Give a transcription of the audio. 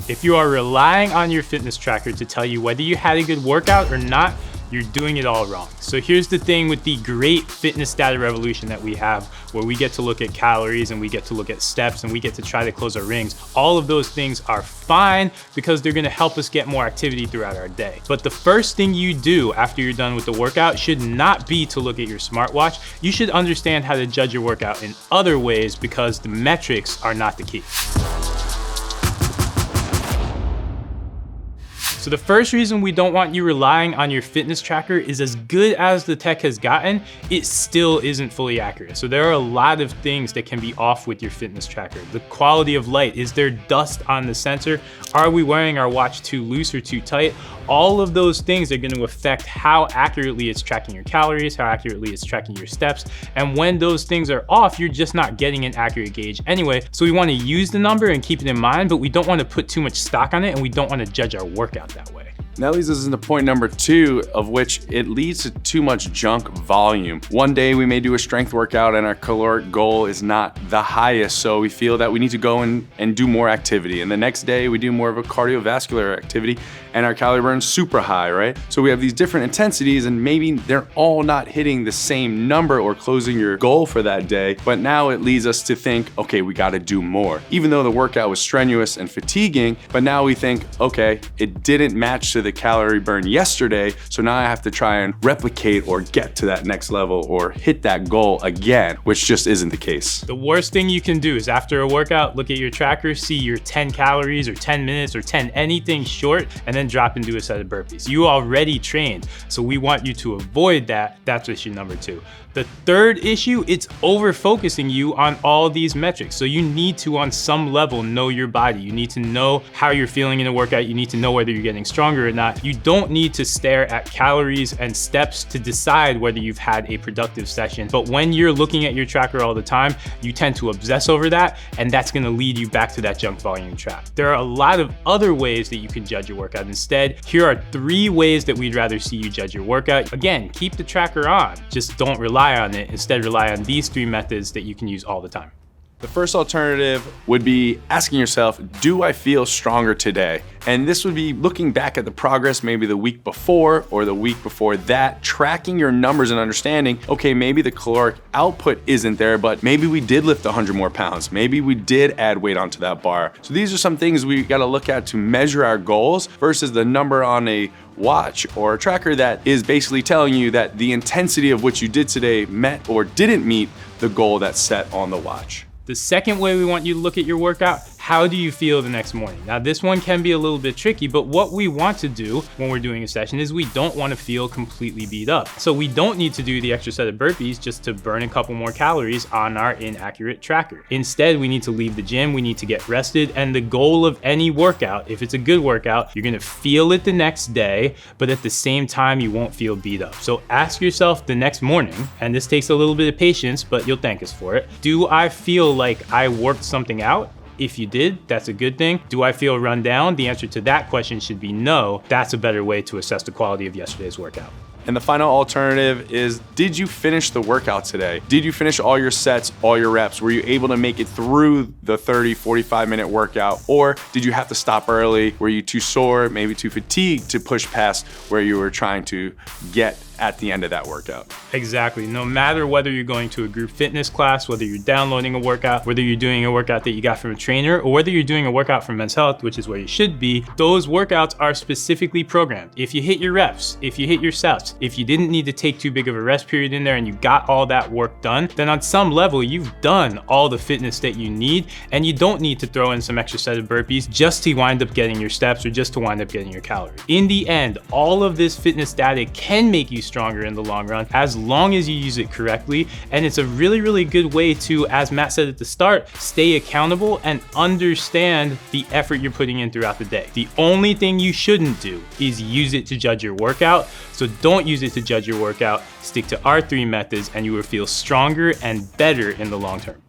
If you are relying on your fitness tracker to tell you whether you had a good workout or not, you're doing it all wrong. So here's the thing with the great fitness data revolution that we have, where we get to look at calories and we get to look at steps and we get to try to close our rings. All of those things are fine because they're gonna help us get more activity throughout our day. But the first thing you do after you're done with the workout should not be to look at your smartwatch. You should understand how to judge your workout in other ways, because the metrics are not the key. So the first reason we don't want you relying on your fitness tracker is, as good as the tech has gotten, it still isn't fully accurate. So there are a lot of things that can be off with your fitness tracker. The quality of light, is there dust on the sensor? Are we wearing our watch too loose or too tight? All of those things are going to affect how accurately it's tracking your calories, how accurately it's tracking your steps. And when those things are off, you're just not getting an accurate gauge anyway. So we want to use the number and keep it in mind, but we don't want to put too much stock on it, and we don't want to judge our workout that way. That leads us into point number 2, of which it leads to too much junk volume. One day we may do a strength workout and our caloric goal is not the highest, so we feel that we need to go and do more activity. And the next day we do more of a cardiovascular activity and our calorie burn's super high, right? So we have these different intensities and maybe they're all not hitting the same number or closing your goal for that day, but now it leads us to think, okay, we gotta do more. Even though the workout was strenuous and fatiguing, but now we think, okay, it didn't match to the calorie burn yesterday, so now I have to try and replicate or get to that next level or hit that goal again, which just isn't the case. The worst thing you can do is, after a workout, look at your tracker, see your 10 calories or 10 minutes or 10 anything short, and then drop into a set of burpees. You already trained, so we want you to avoid that. That's issue number 2. The third issue, it's over-focusing you on all these metrics. So you need to, on some level, know your body. You need to know how you're feeling in a workout. You need to know whether you're getting stronger or not. You don't need to stare at calories and steps to decide whether you've had a productive session. But when you're looking at your tracker all the time, you tend to obsess over that, and that's gonna lead you back to that junk volume trap. There are a lot of other ways that you can judge your workout instead. Here are 3 ways that we'd rather see you judge your workout. Again, keep the tracker on, just don't rely on it. Instead, rely on these 3 methods that you can use all the time. The first alternative would be asking yourself, do I feel stronger today? And this would be looking back at the progress maybe the week before or the week before that, tracking your numbers and understanding, okay, maybe the caloric output isn't there, but maybe we did lift 100 more pounds. Maybe we did add weight onto that bar. So these are some things we gotta look at to measure our goals versus the number on a watch or a tracker that is basically telling you that the intensity of what you did today met or didn't meet the goal that's set on the watch. The second way we want you to look at your workout, how do you feel the next morning? Now this one can be a little bit tricky, but what we want to do when we're doing a session is we don't want to feel completely beat up. So we don't need to do the extra set of burpees just to burn a couple more calories on our inaccurate tracker. Instead, we need to leave the gym, we need to get rested, and the goal of any workout, if it's a good workout, you're gonna feel it the next day, but at the same time, you won't feel beat up. So ask yourself the next morning, and this takes a little bit of patience, but you'll thank us for it. Do I feel like I worked something out? If you did, that's a good thing. Do I feel run down? The answer to that question should be no. That's a better way to assess the quality of yesterday's workout. And the final alternative is, did you finish the workout today? Did you finish all your sets, all your reps? Were you able to make it through the 30, 45-minute workout? Or did you have to stop early? Were you too sore, maybe too fatigued to push past where you were trying to get at the end of that workout? Exactly. No matter whether you're going to a group fitness class, whether you're downloading a workout, whether you're doing a workout that you got from a trainer, or whether you're doing a workout from Men's Health, which is where you should be, those workouts are specifically programmed. If you hit your reps, if you hit your sets, if you didn't need to take too big of a rest period in there and you got all that work done, then on some level, you've done all the fitness that you need, and you don't need to throw in some extra set of burpees just to wind up getting your steps or just to wind up getting your calories. In the end, all of this fitness data can make you stronger in the long run as long as you use it correctly, and it's a really, really good way to, as Matt said at the start, stay accountable and understand the effort you're putting in throughout the day. The only thing you shouldn't do is use it to judge your workout, so don't use it to judge your workout. Stick to our 3 methods and you will feel stronger and better in the long term.